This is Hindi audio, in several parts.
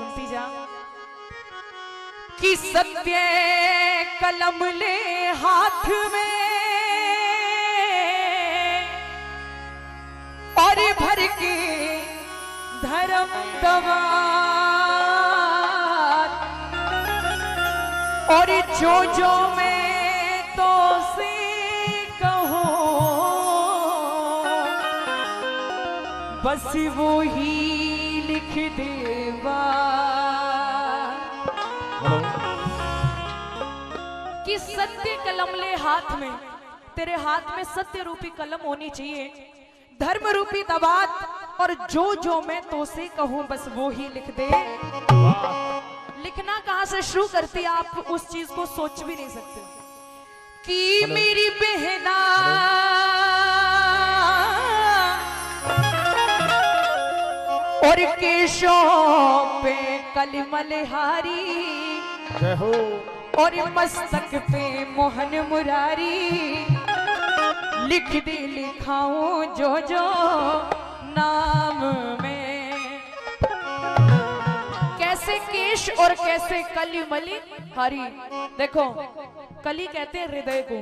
सुनती जा कि सत्य कलम ले हाथ में और भर के धर्म दवात और जो मैं तो से कहूं बस वो ही लिख देवा कि सत्य कलम ले हाथ में, तेरे हाथ में सत्य रूपी कलम होनी चाहिए, धर्म रूपी दवात और जो मैं तो से कहूं बस वो ही लिख दे। लिखना कहां से शुरू करती आप उस चीज को सोच भी नहीं सकते कि मेरी बहना और केशों पे कलमलहारी और मस्तक पे मोहन मुरारी लिख दे लिखाऊं जो नाम में। कैसे केश और कैसे कली मली हरी। देखो कली कहते हैं हृदय को,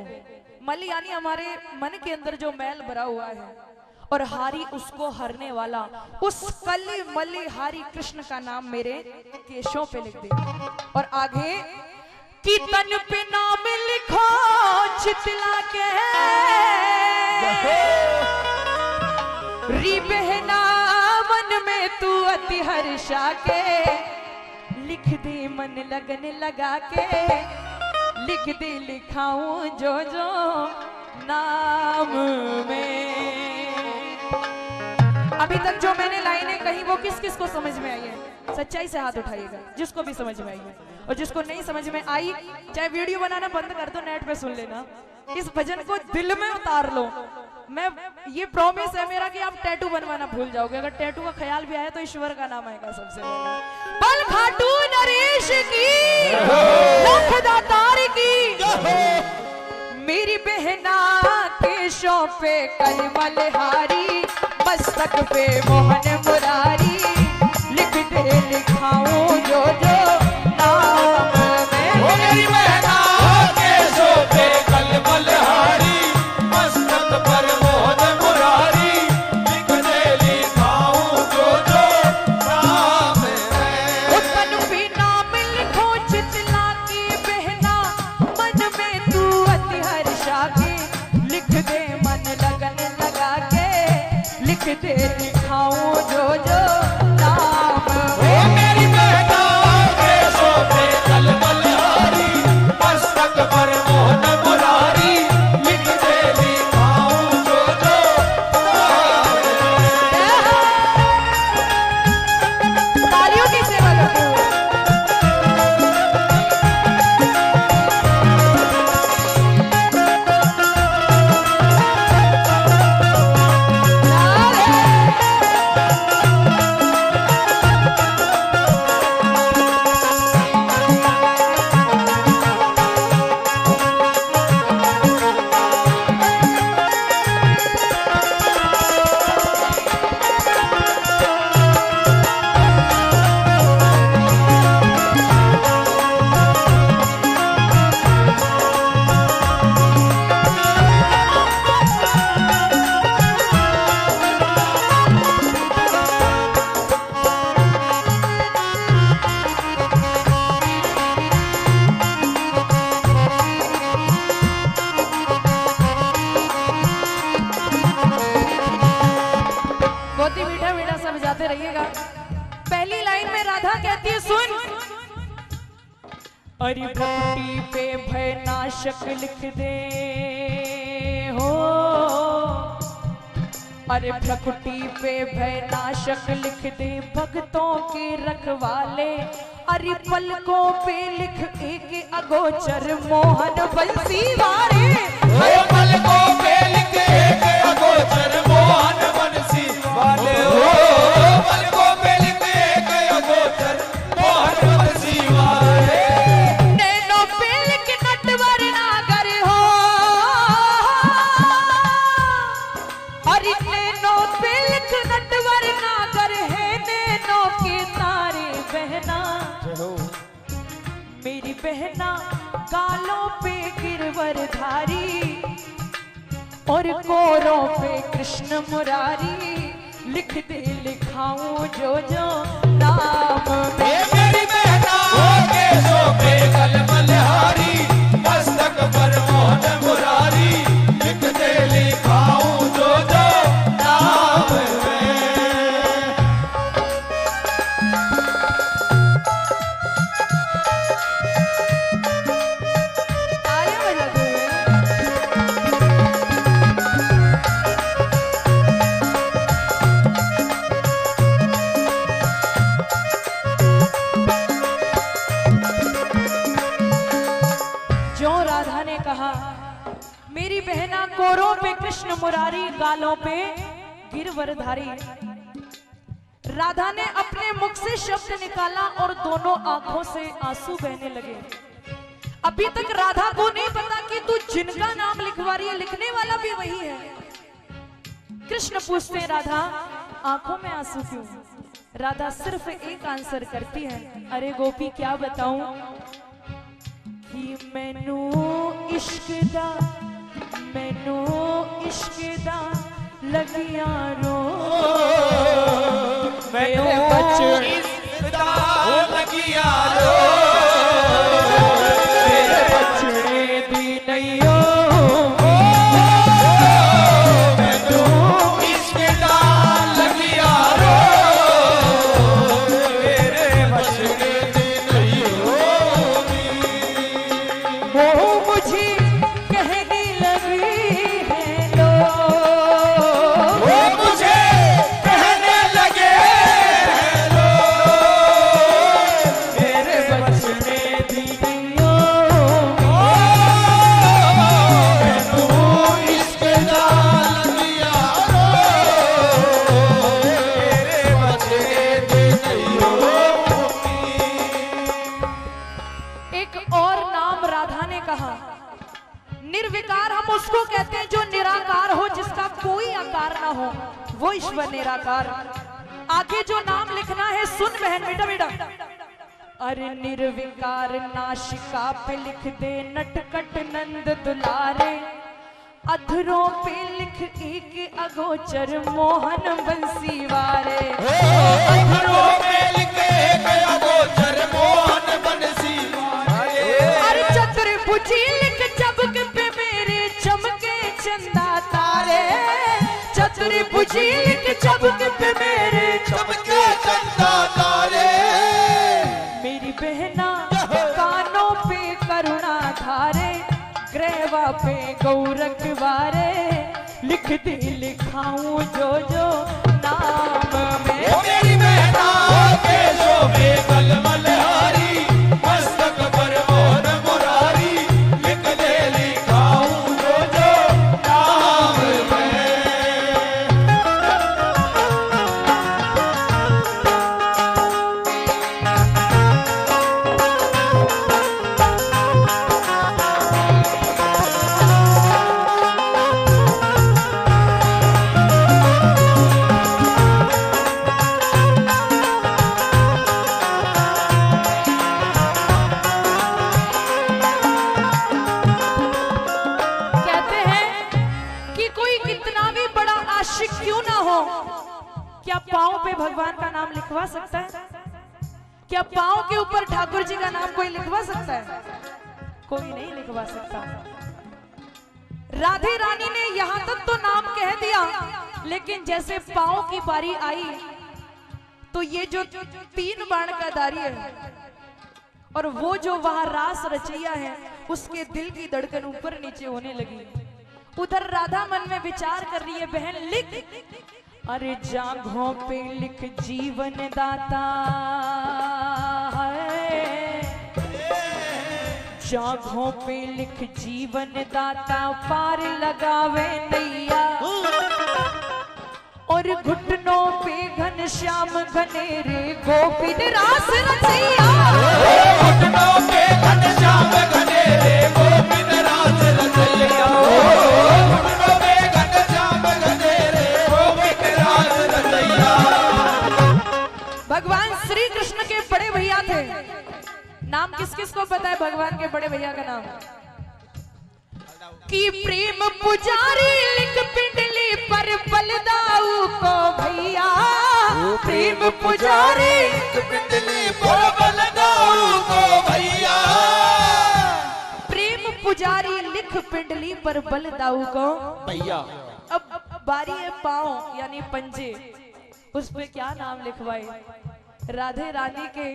मली यानी हमारे मन के अंदर जो मैल भरा हुआ है, और हारी उसको हरने वाला। उस कली मली हारी कृष्ण का नाम मेरे केशों पे लिख दे। और आगे कि तन पे नाम लिखो चितला के री बहना मन में तू अति हर्षा के लिख दे मन लगन लगा के लिख दे लिखाऊं जो नाम में। अभी तक जो मैंने लाइनें कही वो किस किस को समझ में आई है? सच्चाई से हाथ उठाइएगा जिसको भी समझ में आई है, और जिसको नहीं समझ में आई चाहे वीडियो बनाना बंद कर दो, नेट पे सुन लेना। इस भजन को दिल में उतार लो। मैं ये प्रॉमिस है मेरा कि आप टैटू बनवाना भूल जाओगे। अगर टैटू का ख्याल भी आया तो ईश्वर का नाम आएगा सबसे पहले। बल खाटू नरेश की लख दातार की मेरी बहना केशों पे कलमलहारी मस्तक पे मोहन मुरारी लिख दे लिखाऊं जो नाम में। ओ मेरी बहना केशों पे कलमलहारी मस्तक पर मोहन मुरारी लिख दे लिखाऊं जो नाम में। ओ तन पे नाम लिखो चितला की बहना मन में तू अति हर्षा के लिख दे मन लगन लगा के लिख दे लिखाऊं जो नाम में। ओ मेरी बहना केशों पे कलमलहारी मस्तक पर मोहन मुरारी लिख दे लिखाऊं जो नाम में। तालियों की सेवा करते हुए रहिएगा। पहली लाइन में राधा कहती है सुन, अरे भक्ति पे भय नाशक लिख दे हो, अरे भक्ति पे भय नाशक लिख दे भक्तों के रखवाले, अरे पलकों पे लिख एक अगोचर मोहन बंसी वाले, अरे पलकों पे लिख एक अगोचर मोहन बंसी वाले हो, पलकों पे लिख एक अगोचर मोहन बंसी वाले, नैनों पे लिख नटवर नागर हो, अरे नैनों पे लिख नटवर नागर है, नैनों के तारे बहना बहना गालों पे गिरवरधारी और कोरों पे कृष्ण मुरारी, लिख दे लिखाऊं जो जो नाम में। मेरी बहना के शोभे कलमलहारी, मस्तक पर मोहन मुरारी, लिख दे लिखाऊं जो जो नाम में। तालियां बजा दो। जो राधा ने कहा मेरी बहना कोरों पे कृष्ण मुरारी, गालों पे गिरवरधारी, राधा ने अपने मुख से शब्द निकाला और दोनों आंखों से आंसू बहने लगे। अभी तक राधा को नहीं पता कि तू जिनका नाम लिखवा रही है लिखने वाला भी वही है। कृष्ण पूछते हैं राधा आंखों में आंसू क्यों? राधा सिर्फ एक आंसर करती है, अरे गोपी क्या बताऊं कि मैनू इश्क दा लगिया रो, मैनू बचड़ा लगिया रो, मेरे बचड़े दी नहीं हो। मैनू इश्क दा लगिया रो, मेरे बचड़े दी नहीं होगी। वो मुझे कहने लगी है लो, वो मुझे कहने लगे लो, मेरे बचड़े दी नहीं होगी। मैनू इश्क दा लगिया रो, मेरे बचड़े दी नहीं होगी। एक और नाम राधा ने कहा, निर्विकार हम उसको कहते हैं जो निराकार हो, जिसका कोई आकार ना हो, वो ईश्वर निराकार। आगे जो नाम लिखना है सुन बहन, बेटा बेटा। अरे निर्विकार नाशिका पे लिख दे नटखट नंद दुलारे, अधरों पे लिख एक अगोचर मोहन बंसी वारे। अधरों में लिखे गया गोचर मोहन बंसी वारे। अरे चतुर्भुजी लिख चबक पे मेरे चमके चंदा तारे, चतुर्भुजी लिख चबक पे मेरे चमके चंदा तारे। मेरी बहना कानों पे करुणा धारे, ग्रेवा पे गौरख वारे, लिख दे लिखाऊं जो जो नाम में। ओ मेरी बहना के शोभे कलमलहारी, मस्तक पर मोहन मुरारी, लिख दे लिखाऊं जो जो नाम में। कहते हैं कि कोई कितना भी बड़ा आशिक क्यों ना हो, क्या पाँव पे भगवान का नाम लिखवा सकता है? क्या पाँव के ऊपर ठाकुर जी का नाम कोई लिखवा सकता है? कोई नहीं लिखवा सकता। राधे रानी ने यहाँ तक तो नाम कह दिया, लेकिन जैसे पाँव की बारी आई तो ये जो 3 बाण का दारी है और वो जो वहां रास रचैया है, उसके दिल की धड़कन ऊपर नीचे होने लगी। उधर राधा मन में विचार कर रही है, बहन लिख, अरे जांघों पे लिख जीवन दाता है, जांघों पे लिख जीवन दाता, पार लगावे नैया, और घुटनों पे घनश्याम घनेरे गोपीन रास रचैया। घुटनों पे घनश्याम घनेरे गोपीन रास रचैया। घुटनों पे घनश्याम घनेरे गोपीन रास रचैया। भगवान श्री कृष्ण के बड़े भैया थे, नाम किस किस को पता है भगवान के बड़े भैया का नाम? कि प्रेम पुजारी लिख पिंडली पर बलदाऊ को भैया, प्रेम पुजारी पिंडली पर बलदाऊ को भैया, प्रेम पुजारी लिख पिंडली पर बलदाऊ को भैया। अब बारी है पांव यानी पंजे, उस पे क्या नाम लिखवाए? राधे रानी के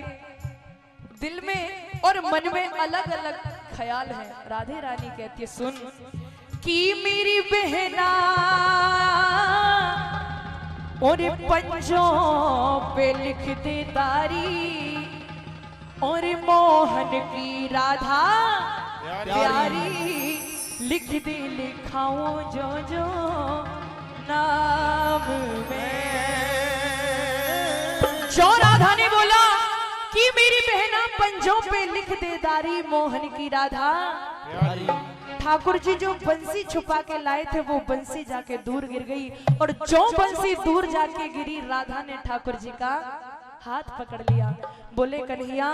दिल में और मन में अलग अलग ख्याल है। राधे रानी कहती है सुन कि मेरी बहना और पंजों पे लिख दे तारी, और मोहन की राधा प्यारी लिख दे लिखाऊं जो जो नाम में। जो राधा ने बोला कि मेरी बहना पंजों पे लिख दे दारी, मोहन की राधा प्यारी। ठाकुर जी जो बंसी छुपा के लाए थे वो बंसी जाके दूर गिर गई, और जो बंसी दूर जाके गिरी राधा ने ठाकुर जी का हाथ पकड़ लिया। बोले कन्हैया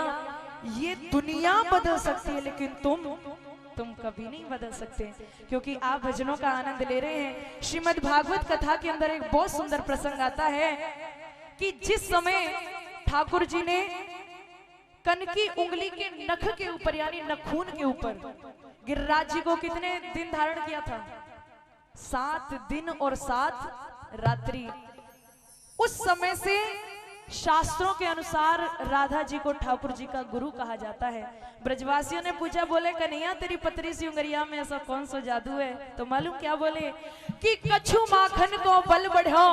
ये दुनिया बदल सकती है लेकिन तुम कभी नहीं बदल सकते, क्योंकि आप भजनों का आनंद ले रहे हैं। श्रीमद् भागवत कथा के अंदर एक बहुत सुंदर प्रसंग आता है कि जिस समय ठाकुर जी ने कनकी उंगली के नख के ऊपर यानी नखून के ऊपर गिरिराज जी को कितने दिन धारण किया था? 7 दिन और 7 रात्रि। उस समय से शास्त्रों के अनुसार राधा जी को ठाकुर जी का गुरु कहा जाता है। ब्रजवासियों ने पूछा, बोले कन्हैया तेरी पतरी सी उंगलिया में ऐसा कौन सा जादू है? तो मालूम क्या बोले कि कछु माखन को बल बढ़ो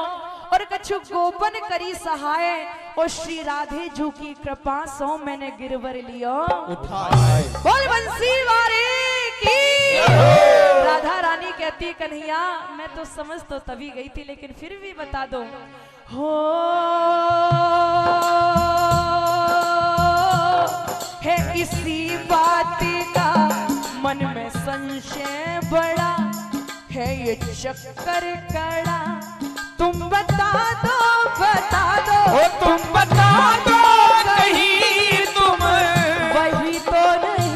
और कछु गोपन करी सहाय, और श्री राधे जू की कृपा सो मैंने गिरवर लियो उठाए। बोल बंसी वारे की। राधा रानी कहती कन्हैया मैं तो समझ तो तभी गई थी लेकिन फिर भी बता दो। हो है इसी बात का मन में संशय बड़ा है, ये चक्कर कड़ा तुम बता दो ओ तुम बता दो कहीं तुम वही तो नहीं,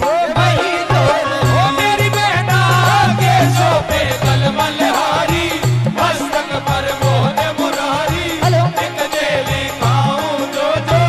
वही तो ओ मेरी बहना के सोपे कलमल हारी, मस्तक पर मोहन मुरारी, एक जेली खाऊं जो जो